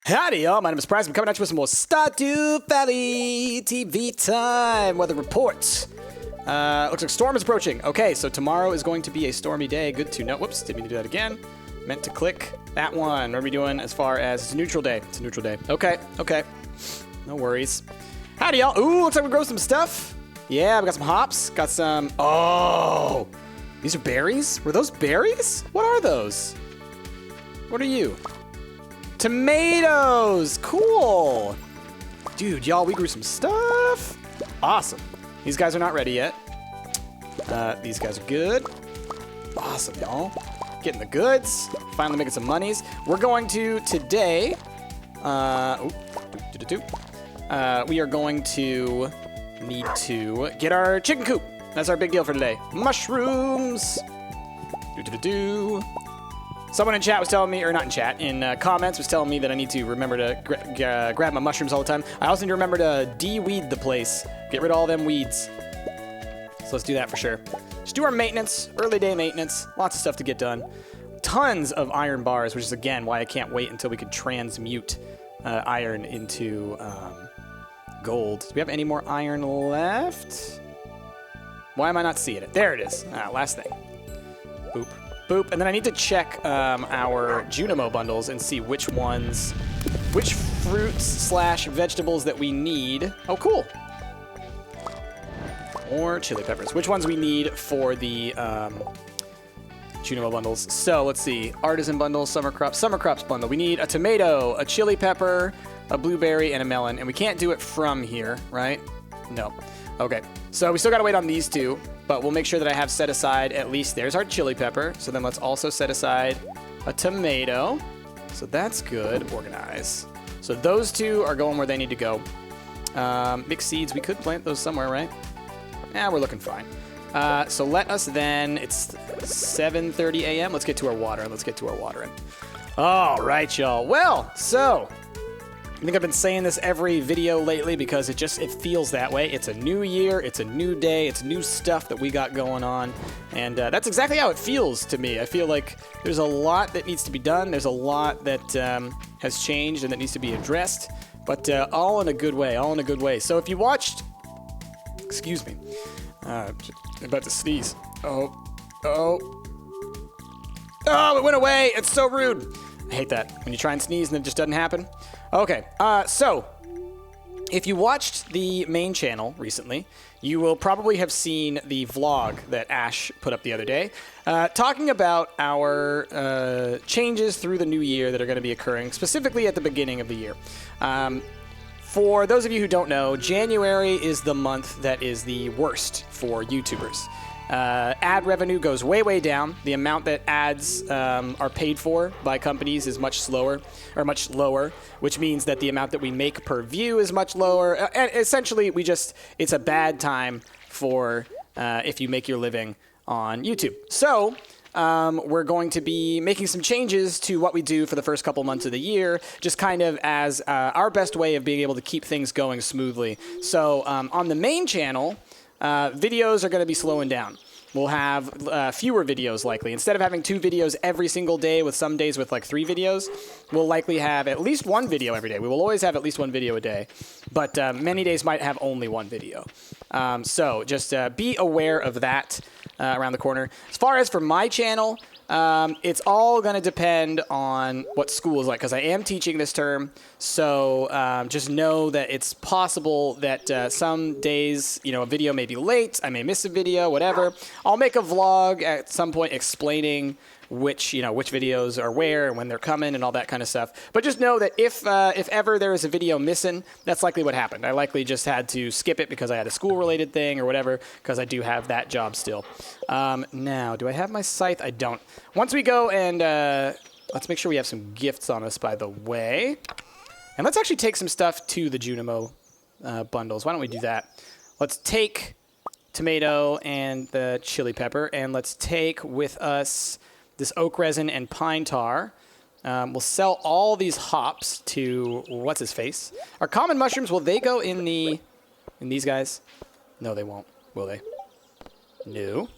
Howdy, y'all. My name is Price. I'm coming at you with some more Stardew Valley TV time. Weather report. Looks like storm is approaching. Okay, so tomorrow is going to be a stormy day. Good to know. Whoops, didn't mean to do that again. Meant to click that one. What are we doing as far as it's a neutral day? It's a neutral day. Okay. No worries. Howdy, y'all. Ooh, looks like we grow some stuff. Yeah, we got some hops. Got some... Oh! These are berries? Were those berries? What are those? What are you? Tomatoes! Cool! Dude, y'all, we grew some stuff. Awesome. These guys are not ready yet. These guys are good. Awesome, y'all. Getting the goods. Finally making some monies. We're going to, today... we are going to need to get our chicken coop. That's our big deal for today. Mushrooms! Someone in chat was telling me, or not in chat, in comments was telling me that I need to remember to grab my mushrooms all the time. I also need to remember to de-weed the place. Get rid of all them weeds. So let's do that for sure. Just do our maintenance, early day maintenance. Lots of stuff to get done. Tons of iron bars, which is, again, why I can't wait until we can transmute iron into gold. Do we have any more iron left? Why am I not seeing it? There it is. Last thing. Boop. Boop. And then I need to check our Junimo bundles and see which fruits / vegetables that we need. Oh, cool. Or chili peppers. Which ones we need for the Junimo bundles. So let's see. Artisan bundle, summer crops bundle. We need a tomato, a chili pepper, a blueberry, and a melon. And we can't do it from here, right? No. Okay. So we still got to wait on these two. But we'll make sure that I have set aside at least, there's our chili pepper. So then let's also set aside a tomato. So that's good. Organize. So those two are going where they need to go. Mixed seeds, we could plant those somewhere, right? Yeah, we're looking fine. So let us then, it's 7:30 a.m. Let's get to our watering. All right, y'all. Well, so... I think I've been saying this every video lately because it feels that way. It's a new year, it's a new day, it's new stuff that we got going on. And that's exactly how it feels to me. I feel like there's a lot that needs to be done. There's a lot that has changed and that needs to be addressed. But all in a good way, So if you watched... Excuse me. I'm about to sneeze. Oh, it went away. It's so rude. I hate that. When you try and sneeze and it just doesn't happen. Okay, so if you watched the main channel recently, you will probably have seen the vlog that Ash put up the other day, talking about our changes through the new year that are going to be occurring, specifically at the beginning of the year. For those of you who don't know, January is the month that is the worst for YouTubers. Ad revenue goes way down. The amount that ads are paid for by companies is much lower, which means that the amount that we make per view is much lower. And essentially, it's a bad time for if you make your living on YouTube. So we're going to be making some changes to what we do for the first couple months of the year, just kind of as our best way of being able to keep things going smoothly. So on the main channel, videos are going to be slowing down. We'll have fewer videos likely. Instead of having 2 videos every single day with some days with like 3 videos, we'll likely have at least 1 video every day. We will always have at least 1 video a day, but many days might have only 1 video. So just be aware of that around the corner. As far as for my channel, it's all going to depend on what school is like, because I am teaching this term. So just know that it's possible that some days, a video may be late. I may miss a video, whatever. I'll make a vlog at some point explaining which videos are where and when they're coming and all that kind of stuff. But just know that if ever there is a video missing, that's likely what happened. I likely just had to skip it because I had a school-related thing or whatever, because I do have that job still. Now, do I have my scythe? I don't. Once we go and let's make sure we have some gifts on us, by the way. And let's actually take some stuff to the Junimo bundles. Why don't we do that? Let's take tomato and the chili pepper, and let's take with us this oak resin and pine tar. We'll sell all these hops to what's-his-face. Our common mushrooms, will they go in these guys? No, they won't. Will they? No.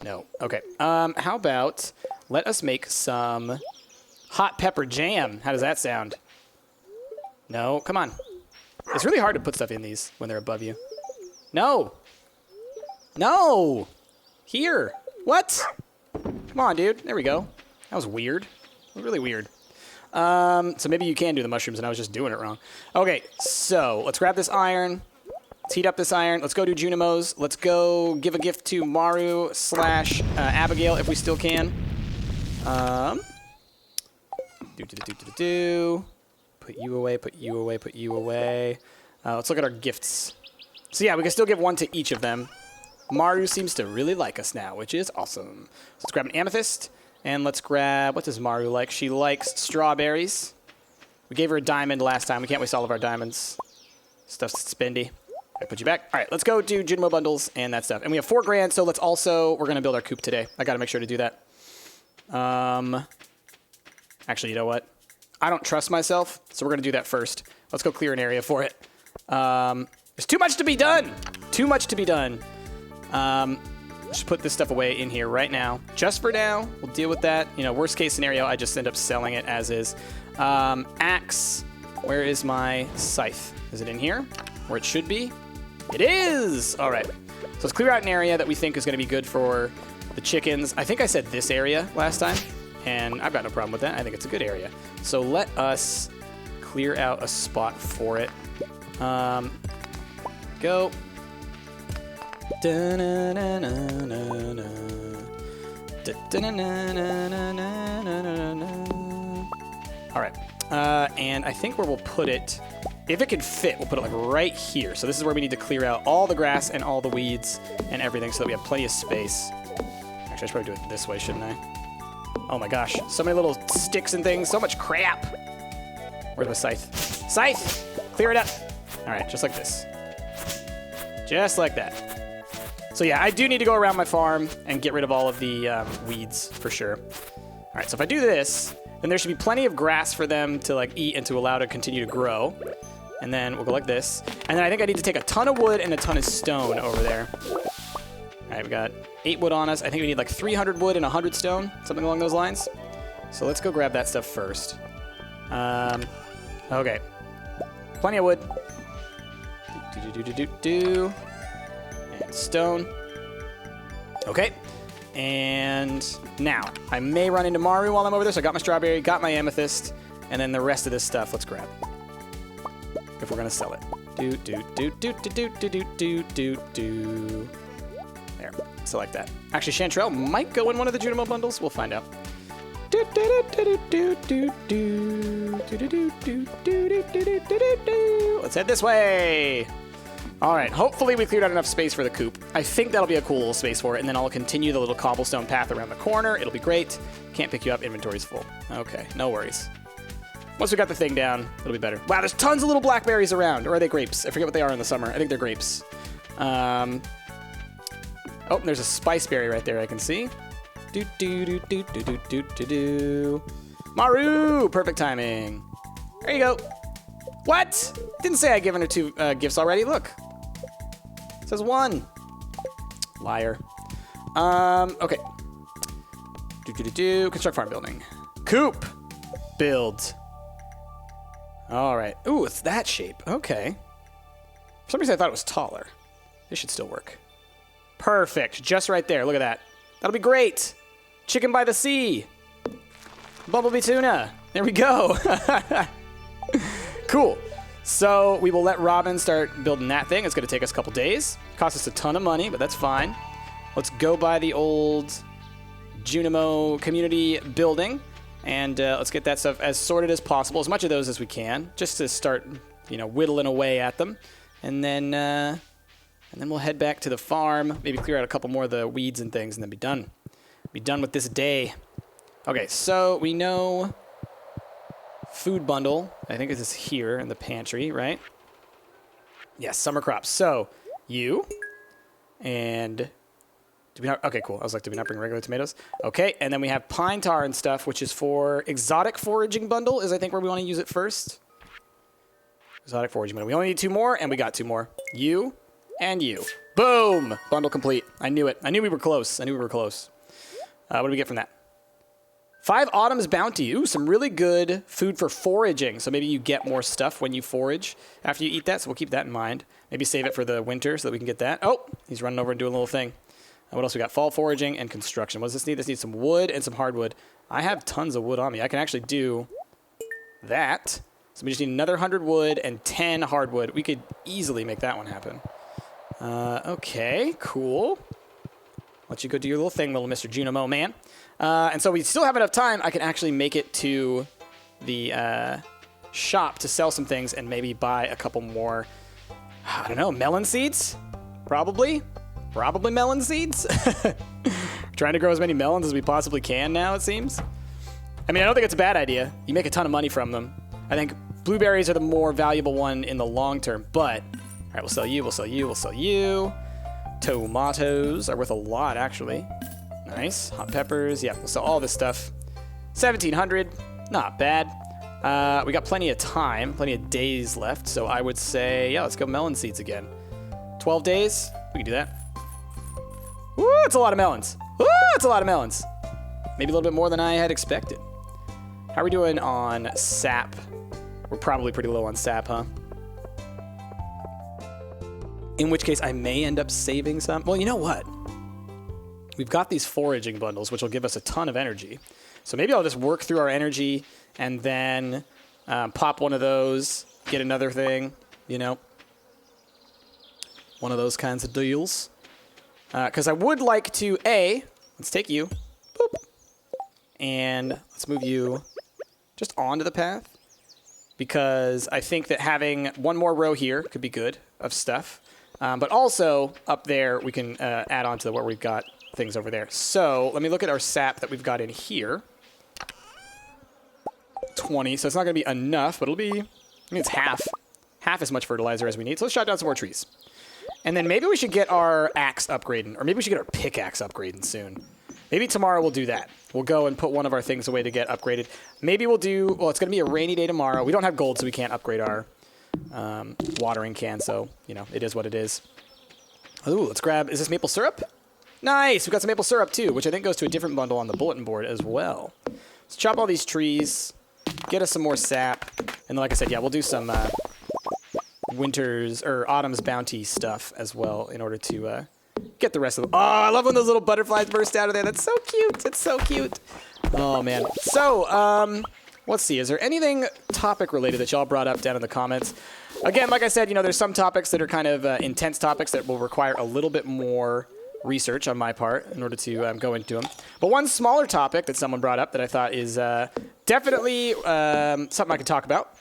No. Okay. How about let us make some hot pepper jam. How does that sound? No, come on. It's really hard to put stuff in these when they're above you. No. No. Here. What? Come on, dude. There we go. That was weird. It was really weird. So maybe you can do the mushrooms, and I was just doing it wrong. Okay, so let's grab this iron. Let's heat up this iron. Let's go do Junimos. Let's go give a gift to Maru / Abigail if we still can. Put you away, put you away, put you away. Let's look at our gifts. So yeah, we can still give one to each of them. Maru seems to really like us now, which is awesome. So let's grab an amethyst, and let's grab, what does Maru like? She likes strawberries. We gave her a diamond last time. We can't waste all of our diamonds. Stuff's spendy. I put you back. All right, let's go do Junimo bundles and that stuff. And we have 4 grand, so let's also, we're going to build our coop today. I got to make sure to do that. Actually, you know what? I don't trust myself, so we're going to do that first. Let's go clear an area for it. There's too much to be done. Too much to be done. Let's put this stuff away in here right now. Just for now, we'll deal with that. You know, worst case scenario, I just end up selling it as is. Axe. Where is my scythe? Is it in here? Where it should be? It is! All right. So let's clear out an area that we think is going to be good for the chickens. I think I said this area last time, and I've got no problem with that. I think it's a good area. So let us clear out a spot for it. Go. All right. And I think where we'll put it, if it can fit, we'll put it like right here. So this is where we need to clear out all the grass and all the weeds and everything so that we have plenty of space. Actually, I should probably do it this way, shouldn't I? Oh my gosh, so many little sticks and things, so much crap. Where's my scythe? Scythe! Clear it up. All right, just like this. Just like that. So yeah, I do need to go around my farm and get rid of all of the weeds for sure. All right, so if I do this, then there should be plenty of grass for them to like eat and to allow to continue to grow. And then we'll go like this. And then I think I need to take a ton of wood and a ton of stone over there. All right, we got 8 wood on us. I think we need like 300 wood and 100 stone, something along those lines. So let's go grab that stuff first. Okay. Plenty of wood. And stone. Okay. And now, I may run into Maru while I'm over there, so I got my strawberry, got my amethyst, and then the rest of this stuff, let's grab. If we're gonna sell it. There, so like that. Actually, Chanterelle might go in one of the Junimo bundles, we'll find out. Let's head this way. All right, hopefully we cleared out enough space for the coop. I think that'll be a cool little space for it, and then I'll continue the little cobblestone path around the corner. It'll be great. Can't pick you up, inventory's full. Okay, no worries. Once we got the thing down, it'll be better. Wow, there's tons of little blackberries around, or are they grapes? I forget what they are in the summer. I think they're grapes. Oh, there's a spiceberry right there I can see. Maru! Perfect timing. There you go. What? Didn't say I'd given her 2 gifts already. Look. It says 1. Liar. Okay. Construct farm building. Coop. Build. All right. Ooh, it's that shape. Okay. For some reason I thought it was taller. This should still work. Perfect. Just right there. Look at that. That'll be great. Chicken by the sea. Bumblebee tuna. There we go. Cool. So we will let Robin start building that thing. It's going to take us a couple days. Cost us a ton of money, but that's fine. Let's go by the old Junimo community building, and let's get that stuff as sorted as possible, as much of those as we can, just to start, you know, whittling away at them, and then we'll head back to the farm. Maybe clear out a couple more of the weeds and things, and then be done. Be done with this day. Okay, so we know. Food bundle, I think this is here in the pantry, right? Yes, summer crops. So, you, and, do we not, okay, cool. I was like, did we not bring regular tomatoes? Okay, and then we have pine tar and stuff, which is for exotic foraging bundle, is I think where we want to use it first. Exotic foraging bundle. We only need 2 more, and we got 2 more. You, and you. Boom! Bundle complete. I knew it. I knew we were close. I knew we were close. What do we get from that? 5 Autumn's Bounty. Ooh, some really good food for foraging. So maybe you get more stuff when you forage after you eat that. So we'll keep that in mind. Maybe save it for the winter so that we can get that. Oh, he's running over and doing a little thing. What else we got? Fall foraging and construction. What does this need? This needs some wood and some hardwood. I have tons of wood on me. I can actually do that. So we just need another 100 wood and 10 hardwood. We could easily make that one happen. Okay, cool. Let you go do your little thing, little Mr. Junimo man. And so we still have enough time. I can actually make it to the shop to sell some things and maybe buy a couple more, I don't know, melon seeds? Probably melon seeds. Trying to grow as many melons as we possibly can now, it seems. I mean, I don't think it's a bad idea. You make a ton of money from them. I think blueberries are the more valuable one in the long term, but all right, we'll sell you, we'll sell you, we'll sell you. Tomatoes are worth a lot, actually. Nice. Hot peppers. Yeah, we'll sell all this stuff. 1,700. Not bad. We got plenty of time, plenty of days left, so I would say, yeah, let's go melon seeds again. 12 days. We can do that. Woo, it's a lot of melons. Woo, it's a lot of melons. Maybe a little bit more than I had expected. How are we doing on sap? We're probably pretty low on sap, huh? In which case, I may end up saving some. Well, you know what? We've got these foraging bundles, which will give us a ton of energy. So maybe I'll just work through our energy and then pop one of those, get another thing, you know? One of those kinds of deals. Because I would like to, let's take you, boop, and let's move you just onto the path. Because I think that having one more row here could be good of stuff. But also, up there, we can add on to where we've got things over there. So let me look at our sap that we've got in here. 20, so it's not going to be enough, but it'll be, I mean, it's half as much fertilizer as we need. So let's chop down some more trees. And then maybe we should get our axe upgrading, or maybe we should get our pickaxe upgrading soon. Maybe tomorrow we'll do that. We'll go and put one of our things away to get upgraded. Maybe we'll do, well, it's going to be a rainy day tomorrow. We don't have gold, so we can't upgrade our watering can, so, you know, it is what it is. Ooh, let's grab, is this maple syrup? Nice, we've got some maple syrup too, which I think goes to a different bundle on the bulletin board as well. Let's chop all these trees, get us some more sap, and then, like I said, yeah, we'll do some autumn's bounty stuff as well in order to get the rest of them. Oh, I love when those little butterflies burst out of there. That's so cute. It's so cute. Oh, man. So, let's see. Is there anything topic related that y'all brought up down in the comments? Again, like I said, you know, there's some topics that are kind of intense topics that will require a little bit more research on my part in order to go into them. But one smaller topic that someone brought up that I thought is definitely something I could talk about.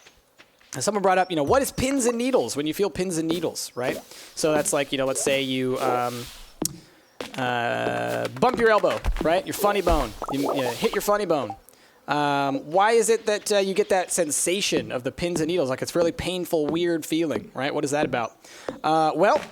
And someone brought up, you know, what is pins and needles when you feel pins and needles, right? So that's like, you know, let's say you bump your elbow, right? Your funny bone. You hit your funny bone. Why is it that you get that sensation of the pins and needles? Like it's really painful, weird feeling, right? What is that about? Well,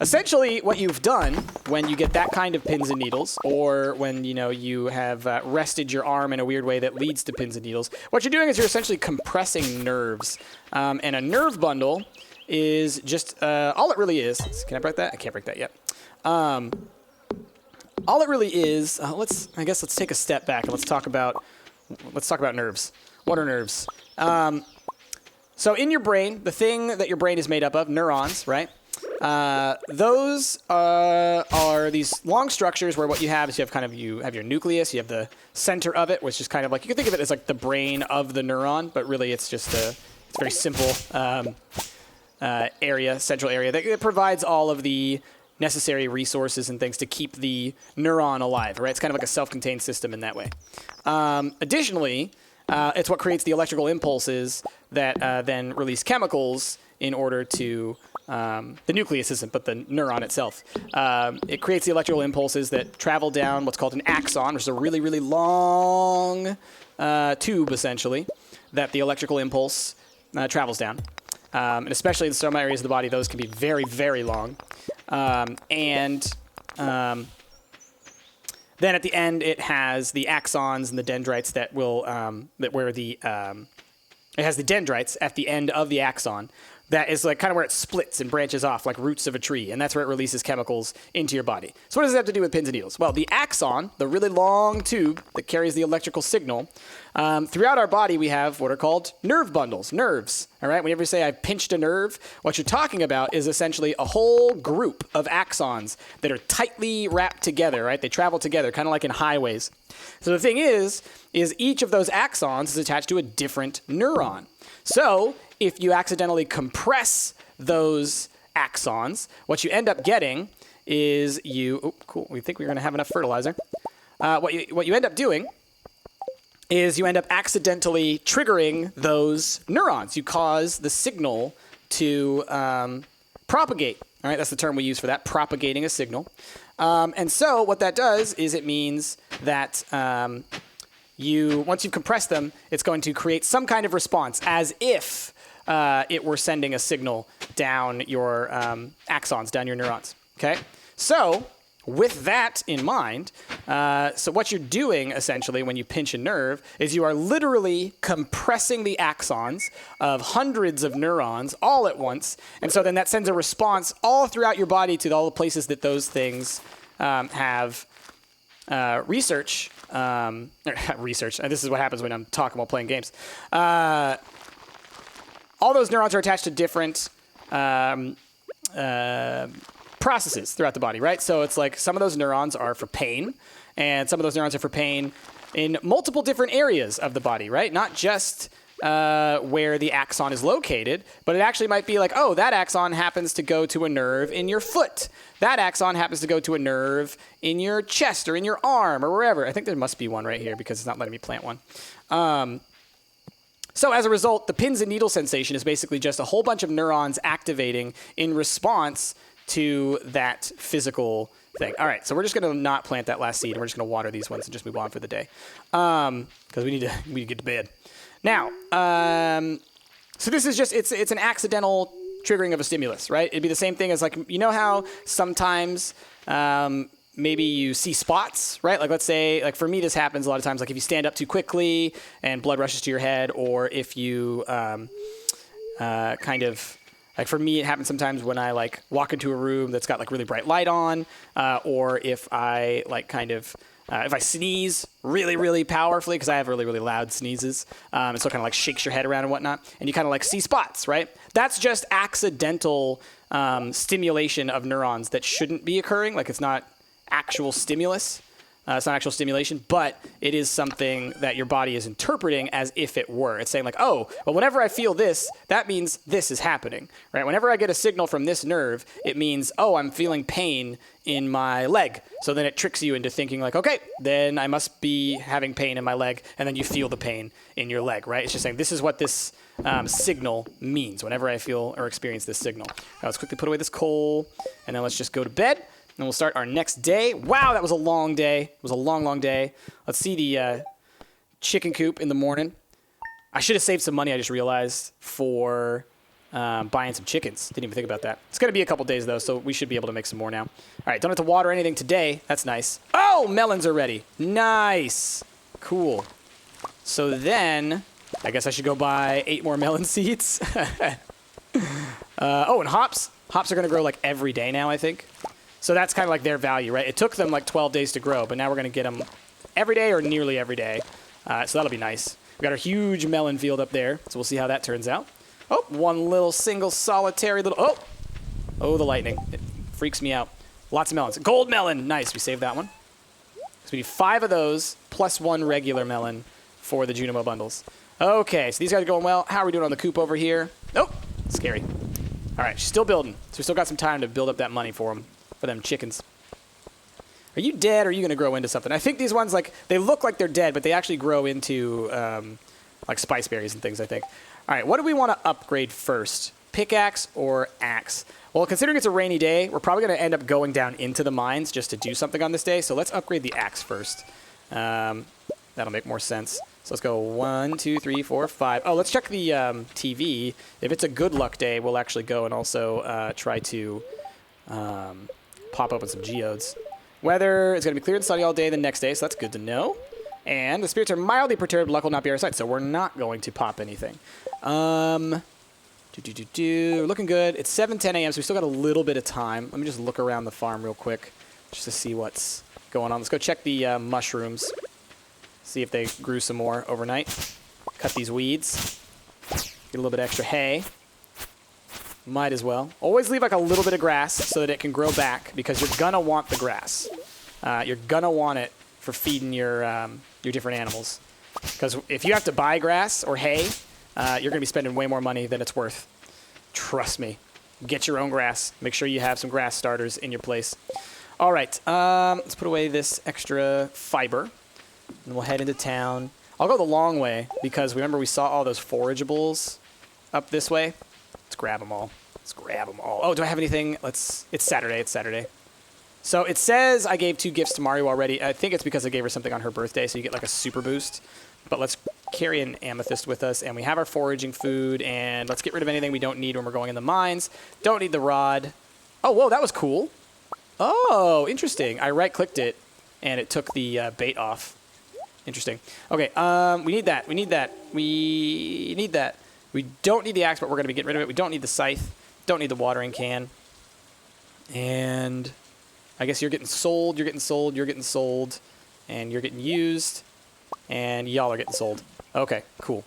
essentially what you've done when you get that kind of pins and needles, or when, you know, you have rested your arm in a weird way that leads to pins and needles, what you're doing is you're essentially compressing nerves. And a nerve bundle is just, all it really is, can I break that? I can't break that yet. All it really is, let's take a step back and let's talk about nerves. What are nerves? So in your brain, the thing that your brain is made up of, neurons, right? Those are these long structures where what you have is you have your nucleus, you have the center of it, which is kind of like, you can think of it as like the brain of the neuron, but really it's just it's a very simple central area that provides all of the necessary resources and things to keep the neuron alive, right? It's kind of like a self-contained system in that way. Additionally, it's what creates the electrical impulses that then release chemicals in order to, the nucleus isn't, but the neuron itself. It creates the electrical impulses that travel down what's called an axon, which is a really, really long tube, essentially, that the electrical impulse travels down. And especially in some areas of the body, those can be very, very long. Then at the end, it has the axons and the dendrites that will, it has the dendrites at the end of the axon that is like kind of where it splits and branches off like roots of a tree, and that's where it releases chemicals into your body. So what does it have to do with pins and needles? Well, the axon, the really long tube that carries the electrical signal, throughout our body we have what are called nerve bundles, nerves. All right, whenever you say I pinched a nerve, what you're talking about is essentially a whole group of axons that are tightly wrapped together, right? They travel together, kind of like in highways. So the thing is each of those axons is attached to a different neuron. So if you accidentally compress those axons, what you end up getting is cool, we think we're going to have enough fertilizer. What you end up doing is you end up accidentally triggering those neurons. You cause the signal to propagate. All right, that's the term we use for that, propagating a signal. And so what that does is it means that once you've compressed them, it's going to create some kind of response as if it were sending a signal down your axons, down your neurons. Okay? So with that in mind, so what you're doing essentially when you pinch a nerve is you are literally compressing the axons of hundreds of neurons all at once. And so then that sends a response all throughout your body to all the places that those things have research. Research. And this is what happens when I'm talking while playing games. All those neurons are attached to different processes throughout the body, right? So it's like some of those neurons are for pain, and some of those neurons are for pain in multiple different areas of the body, right? Not just where the axon is located, but it actually might be like, oh, that axon happens to go to a nerve in your foot. That axon happens to go to a nerve in your chest or in your arm or wherever. I think there must be one right here because it's not letting me plant one. So as a result, the pins and needle sensation is basically just a whole bunch of neurons activating in response to that physical thing. All right, so we're just going to not plant that last seed, and we're just going to water these ones and just move on for the day because we need to get to bed. Now, so this is just, it's an accidental triggering of a stimulus, right? It'd be the same thing as like, you know how sometimes maybe you see spots, right? Like let's say, like for me this happens a lot of times, like if you stand up too quickly and blood rushes to your head, or if you kind of, like for me it happens sometimes when I like walk into a room that's got like really bright light on, or if I like kind of, if I sneeze really, really powerfully, because I have really, really loud sneezes, and so it kind of like shakes your head around and whatnot, and you kind of like see spots, right? That's just accidental stimulation of neurons that shouldn't be occurring. Like it's not actual stimulus. It's not actual stimulation, but it is something that your body is interpreting as if it were. It's saying like, oh, well, whenever I feel this, that means this is happening, right? Whenever I get a signal from this nerve, it means, oh, I'm feeling pain in my leg. So then it tricks you into thinking like, okay, then I must be having pain in my leg, and then you feel the pain in your leg, right? It's just saying this is what this signal means whenever I feel or experience this signal. Now let's quickly put away this coal, and then let's just go to bed. And we'll start our next day. Wow, that was a long day. It was a long, long day. Let's see the chicken coop in the morning. I should have saved some money, I just realized, for buying some chickens. Didn't even think about that. It's going to be a couple days, though, so we should be able to make some more now. All right, don't have to water anything today. That's nice. Oh, melons are ready. Nice. Cool. So then, I guess I should go buy 8 more melon seeds. Oh, and hops. Hops are going to grow like every day now, I think. So that's kind of like their value, right? It took them like 12 days to grow, but now we're going to get them every day or nearly every day. So that'll be nice. We got our huge melon field up there, so we'll see how that turns out. Oh, one little single solitary little, oh, the lightning. It freaks me out. Lots of melons. Gold melon, nice, we saved that one. So we need 5 of those plus 1 regular melon for the Junimo bundles. Okay, so these guys are going well. How are we doing on the coop over here? Oh, scary. All right, she's still building, so we still got some time to build up that money for them chickens. Are you dead, or are you going to grow into something? I think these ones, like, they look like they're dead, but they actually grow into, like, spice berries and things, I think. All right, what do we want to upgrade first? Pickaxe or axe? Well, considering it's a rainy day, we're probably going to end up going down into the mines just to do something on this day, so let's upgrade the axe first. That'll make more sense. So let's go 1, 2, 3, 4, 5. Oh, let's check the TV. If it's a good luck day, we'll actually go and also try to pop open some geodes. Weather is going to be clear and sunny all day the next day, so that's good to know. And the spirits are mildly perturbed. Luck will not be our side, so we're not going to pop anything. Looking good. It's 7:10 a.m., so we still got a little bit of time. Let me just look around the farm real quick just to see what's going on. Let's go check the mushrooms. See if they grew some more overnight. Cut these weeds. Get a little bit extra hay. Might as well. Always leave like a little bit of grass so that it can grow back because you're gonna want the grass. You're gonna want it for feeding your different animals. Because if you have to buy grass or hay, you're gonna be spending way more money than it's worth. Trust me. Get your own grass. Make sure you have some grass starters in your place. All right. Let's put away this extra fiber. And we'll head into town. I'll go the long way because remember we saw all those forageables up this way. Let's grab them all. Let's grab them all. Oh, do I have anything? It's Saturday. It's Saturday. So it says I gave 2 gifts to Mario already. I think it's because I gave her something on her birthday, so you get like a super boost. But let's carry an amethyst with us, and we have our foraging food, and let's get rid of anything we don't need when we're going in the mines. Don't need the rod. Oh, whoa, that was cool. Oh, interesting. I right-clicked it, and it took the bait off. Interesting. Okay, we need that. We need that. We need that. We don't need the axe, but we're going to be getting rid of it. We don't need the scythe. Don't need the watering can. And I guess you're getting sold, you're getting sold, you're getting sold, and you're getting used, and y'all are getting sold. Okay, cool.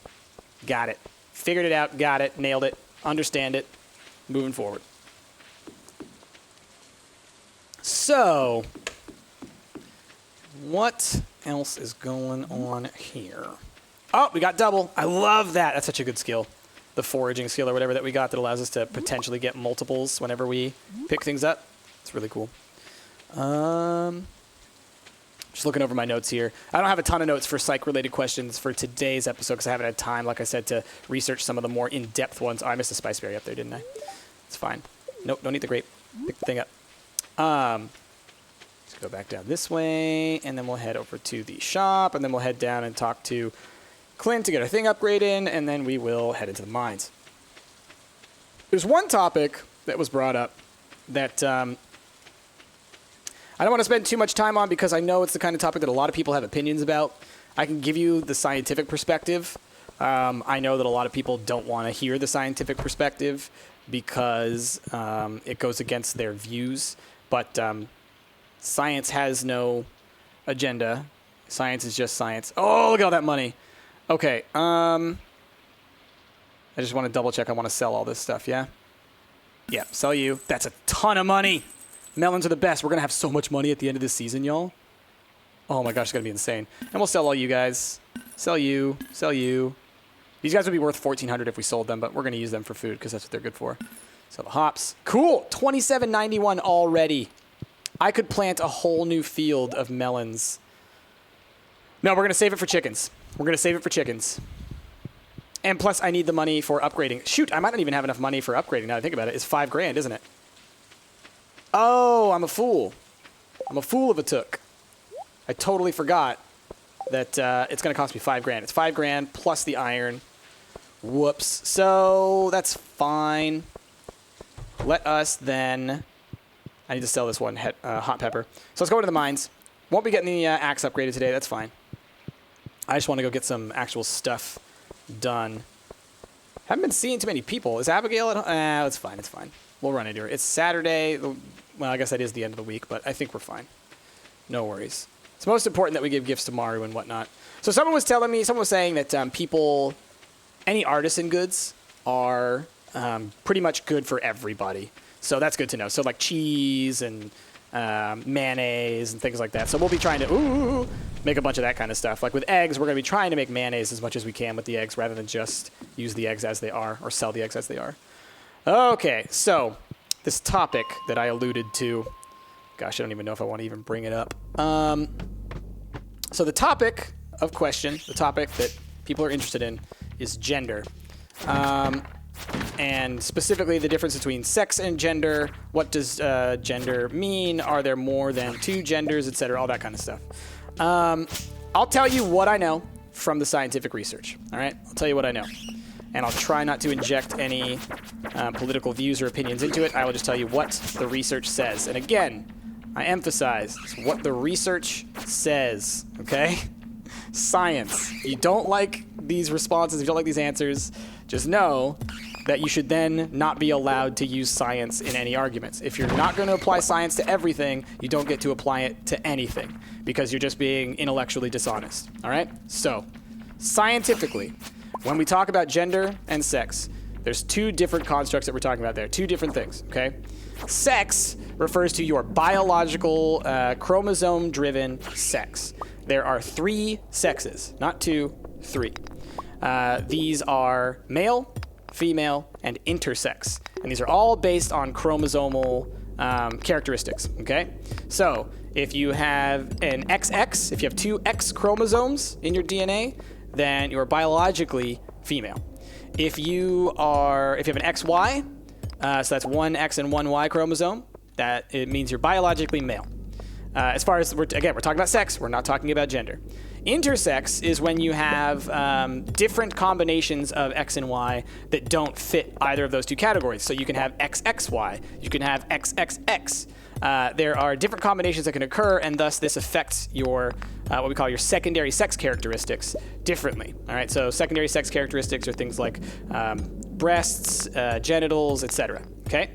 Got it. Figured it out, got it, nailed it, understand it, moving forward. So, what else is going on here? Oh, we got double. I love that. That's such a good skill. The foraging skill or whatever that we got that allows us to potentially get multiples whenever we pick things up. It's really cool. Just looking over my notes here. I don't have a ton of notes for psych-related questions for today's episode because I haven't had time, like I said, to research some of the more in-depth ones. Oh, I missed a spice berry up there, didn't I? It's fine. Nope, don't need the grape. Pick the thing up. Let's go back down this way, and then we'll head over to the shop, and then we'll head down and talk to Clint to get our thing upgraded, and then we will head into the mines. There's one topic that was brought up that I don't want to spend too much time on because I know it's the kind of topic that a lot of people have opinions about. I can give you the scientific perspective. I know that a lot of people don't want to hear the scientific perspective because it goes against their views, but science has no agenda. Science is just science. Oh, look at all that money. Okay, I just want to double check. I want to sell all this stuff, yeah? Yeah, sell you. That's a ton of money. Melons are the best. We're going to have so much money at the end of this season, y'all. Oh my gosh, it's going to be insane. And we'll sell all you guys. Sell you. Sell you. These guys would be worth $1,400 if we sold them, but we're going to use them for food because that's what they're good for. Sell the hops. Cool. $27.91 already. I could plant a whole new field of melons. No, we're going to save it for chickens. We're going to save it for chickens. And plus, I need the money for upgrading. Shoot, I might not even have enough money for upgrading now that I think about it. It's $5,000, isn't it? Oh, I'm a fool. I'm a fool of a took. I totally forgot that it's going to cost me $5,000. It's $5,000 plus the iron. Whoops. So that's fine. Let us then... I need to sell this one hot pepper. So let's go into the mines. Won't be getting the axe upgraded today. That's fine. I just want to go get some actual stuff done. Haven't been seeing too many people. Is Abigail at home? It's fine. It's fine. We'll run into her. It's Saturday. Well, I guess that is the end of the week, but I think we're fine. No worries. It's most important that we give gifts to Mario and whatnot. So someone was saying that people, any artisan goods are pretty much good for everybody. So that's good to know. So like cheese and mayonnaise and things like that. So we'll be trying to make a bunch of that kind of stuff. Like with eggs, we're going to be trying to make mayonnaise as much as we can with the eggs rather than just use the eggs as they are or sell the eggs as they are. Okay, so this topic that I alluded to, gosh, I don't even know if I want to even bring it up. So the topic of question, the topic that people are interested in is gender. And specifically the difference between sex and gender. What does gender mean? Are there more than 2 genders, etc., all that kind of stuff. I'll tell you what I know from the scientific research, all right? I'll tell you what I know. And I'll try not to inject any political views or opinions into it. I will just tell you what the research says. And again, I emphasize what the research says, okay? Science. You don't like these responses, if you don't like these answers, just know that you should then not be allowed to use science in any arguments. If you're not going to apply science to everything, you don't get to apply it to anything because you're just being intellectually dishonest. All right? So, scientifically, when we talk about gender and sex, there's two different constructs that we're talking about there, two different things, okay? Sex refers to your biological, chromosome-driven sex. There are 3 sexes, not 2, 3. These are male, female, and intersex. And these are all based on chromosomal characteristics, okay? So if you have an XX, if you have 2 X chromosomes in your DNA, then you're biologically female. If you have an XY, so that's 1 X and 1 Y chromosome, that it means you're biologically male. As far as, we're talking about sex, we're not talking about gender. Intersex is when you have different combinations of X and Y that don't fit either of those 2 categories. So you can have XXY, you can have XXX. There are different combinations that can occur, and thus this affects your what we call your secondary sex characteristics differently. All right, so secondary sex characteristics are things like breasts, genitals, etc. Okay,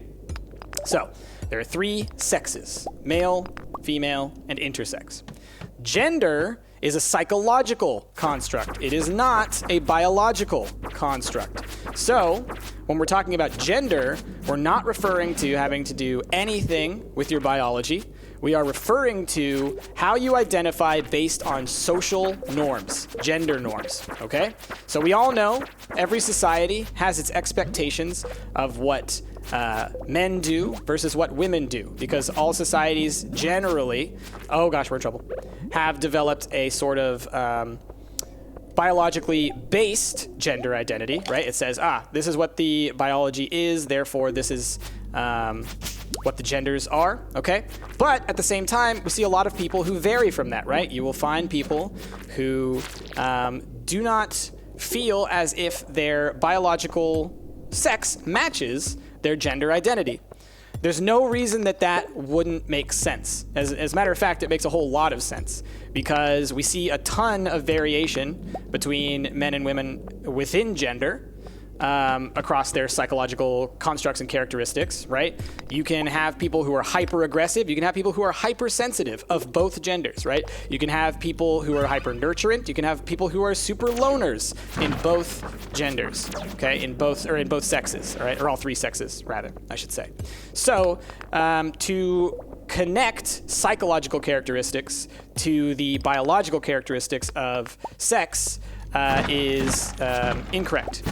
so there are 3 sexes: male, female, and intersex. Gender is a psychological construct. It is not a biological construct. So when we're talking about gender, we're not referring to having to do anything with your biology. We are referring to how you identify based on social norms, gender norms, okay? So we all know every society has its expectations of what men do versus what women do, because all societies generally, oh gosh, we're in trouble, have developed a sort of biologically based gender identity, right? It says, this is what the biology is, therefore this is what the genders are, okay? But at the same time, we see a lot of people who vary from that, right? You will find people who do not feel as if their biological sex matches their gender identity. There's no reason that wouldn't make sense. As a matter of fact, it makes a whole lot of sense because we see a ton of variation between men and women within gender across their psychological constructs and characteristics, right? You can have people who are hyper-aggressive. You can have people who are hypersensitive of both genders, right? You can have people who are hyper-nurturant. You can have people who are super loners in both genders, okay? In both sexes, all right? Or all 3 sexes, rather, I should say. So to connect psychological characteristics to the biological characteristics of sex is incorrect.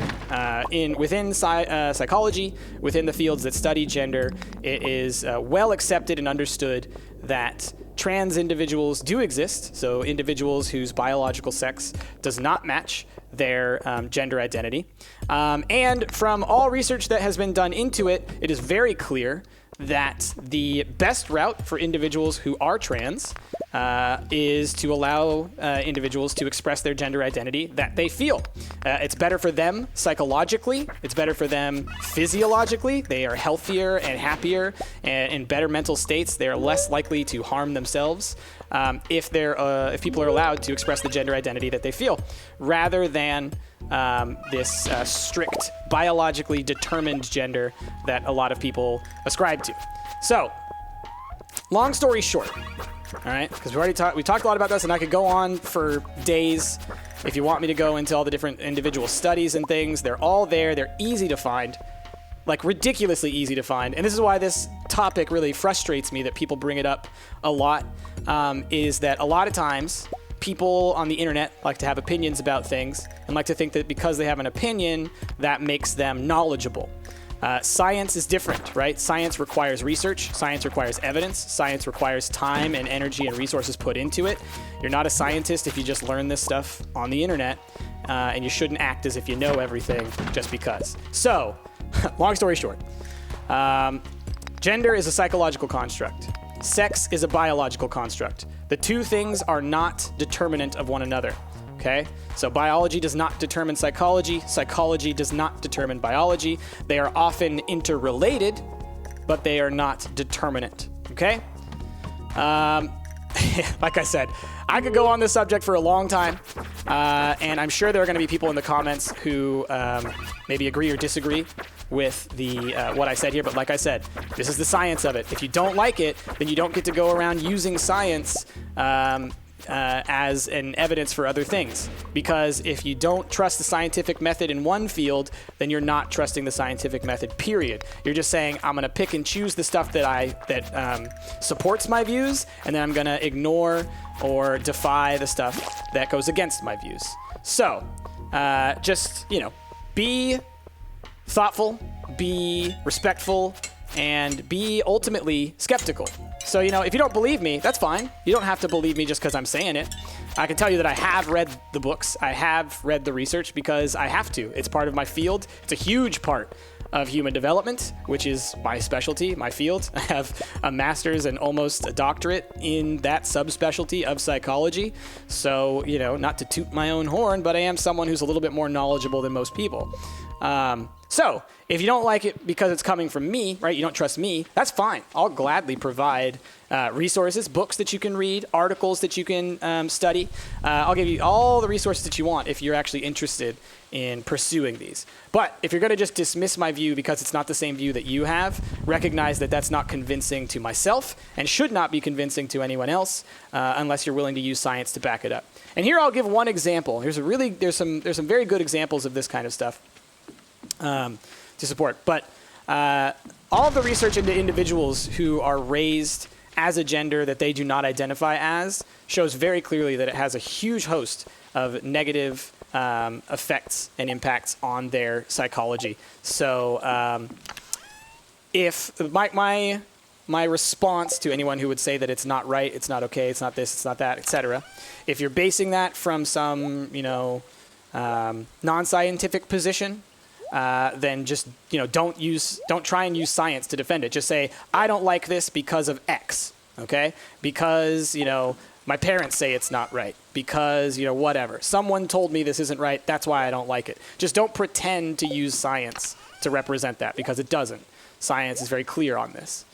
Within psychology, within the fields that study gender, it is well accepted and understood that trans individuals do exist, so individuals whose biological sex does not match their gender identity. And from all research that has been done into it, it is very clear that the best route for individuals who are trans is to allow individuals to express their gender identity that they feel. It's better for them psychologically. It's better for them physiologically. They are healthier and happier and in better mental states. They are less likely to harm themselves if people are allowed to express the gender identity that they feel, rather than this strict biologically determined gender that a lot of people ascribe to. So, long story short, all right, because we talked a lot about this, and I could go on for days if you want me to go into all the different individual studies and things. They're all there. They're easy to find, like ridiculously easy to find. And this is why this topic really frustrates me that people bring it up a lot, is that a lot of times people on the internet like to have opinions about things and like to think that because they have an opinion, that makes them knowledgeable. Science is different, right? Science requires research. Science requires evidence. Science requires time and energy and resources put into it. You're not a scientist if you just learn this stuff on the internet, and you shouldn't act as if you know everything just because. So, long story short, gender is a psychological construct. Sex is a biological construct. The two things are not determinant of one another. Okay, so biology does not determine psychology. Psychology does not determine biology. They are often interrelated, but they are not determinant. Okay? like I said, I could go on this subject for a long time, and I'm sure there are going to be people in the comments who maybe agree or disagree with the what I said here. But like I said, this is the science of it. If you don't like it, then you don't get to go around using science as an evidence for other things. Because if you don't trust the scientific method in one field, then you're not trusting the scientific method, period. You're just saying, I'm going to pick and choose the stuff that supports my views, and then I'm going to ignore or defy the stuff that goes against my views. So, just, be thoughtful, be respectful, and be ultimately skeptical. So, if you don't believe me, that's fine. You don't have to believe me just because I'm saying it. I can tell you that I have read the books. I have read the research because I have to. It's part of my field. It's a huge part of human development, which is my specialty, my field. I have a master's and almost a doctorate in that subspecialty of psychology. So, not to toot my own horn, but I am someone who's a little bit more knowledgeable than most people. So, if you don't like it because it's coming from me, right, you don't trust me, that's fine. I'll gladly provide resources, books that you can read, articles that you can study. I'll give you all the resources that you want if you're actually interested in pursuing these. But if you're going to just dismiss my view because it's not the same view that you have, recognize that that's not convincing to myself and should not be convincing to anyone else unless you're willing to use science to back it up. And here I'll give one example. There's some very good examples of this kind of stuff to support. But all of the research into individuals who are raised as a gender that they do not identify as shows very clearly that it has a huge host of negative effects and impacts on their psychology. So if my response to anyone who would say that it's not right, it's not okay, it's not this, it's not that, etc., if you're basing that from some non-scientific position, then just don't try and use science to defend it. Just say, I don't like this because of X, okay? Because my parents say it's not right. Because whatever. Someone told me this isn't right. That's why I don't like it. Just don't pretend to use science to represent that, because it doesn't. Science is very clear on this.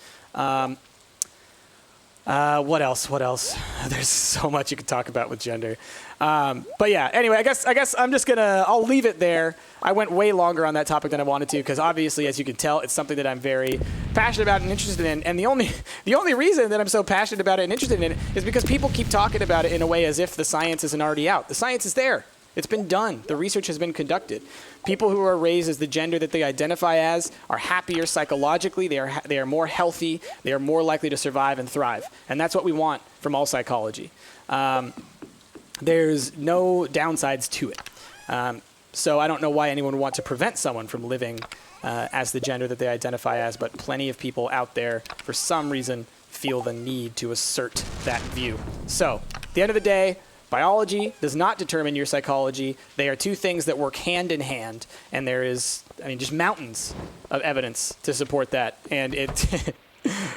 What else? There's so much you could talk about with gender. But yeah, anyway, I guess I'm just I'll leave it there. I went way longer on that topic than I wanted to, because obviously, as you can tell, it's something that I'm very passionate about and interested in. And the only reason that I'm so passionate about it and interested in it is because people keep talking about it in a way as if the science isn't already out. The science is there. It's been done. The research has been conducted. People who are raised as the gender that they identify as are happier psychologically. They are more healthy. They are more likely to survive and thrive. And that's what we want from all psychology. There's no downsides to it. So I don't know why anyone would want to prevent someone from living as the gender that they identify as, but plenty of people out there, for some reason, feel the need to assert that view. So at the end of the day, biology does not determine your psychology. They are two things that work hand in hand, and there is, just mountains of evidence to support that. And it,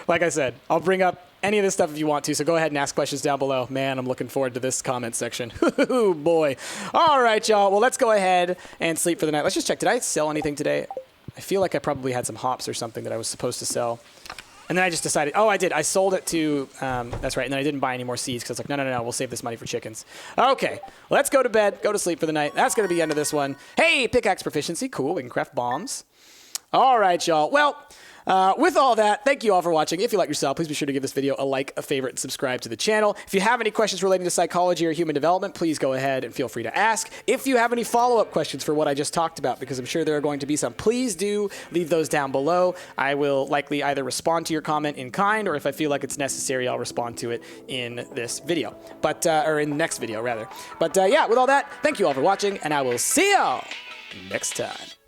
like I said, I'll bring up any of this stuff if you want to, so go ahead and ask questions down below. Man, I'm looking forward to this comment section. Ooh, boy. All right, y'all. Well, let's go ahead and sleep for the night. Let's just check. Did I sell anything today? I feel like I probably had some hops or something that I was supposed to sell. And then I just decided, I did. I sold it to, that's right. And then I didn't buy any more seeds because I was like, no, we'll save this money for chickens. Okay, let's go to bed, go to sleep for the night. That's going to be the end of this one. Hey, pickaxe proficiency. Cool, we can craft bombs. All right, y'all. Well, with all that, thank you all for watching. If you like yourself, please be sure to give this video a like, a favorite, and subscribe to the channel. If you have any questions relating to psychology or human development, please go ahead and feel free to ask. If you have any follow-up questions for what I just talked about, because I'm sure there are going to be some, please do leave those down below. I will likely either respond to your comment in kind, or if I feel like it's necessary, I'll respond to it in this video. Or in the next video, rather. But yeah, with all that, thank you all for watching, and I will see y'all next time.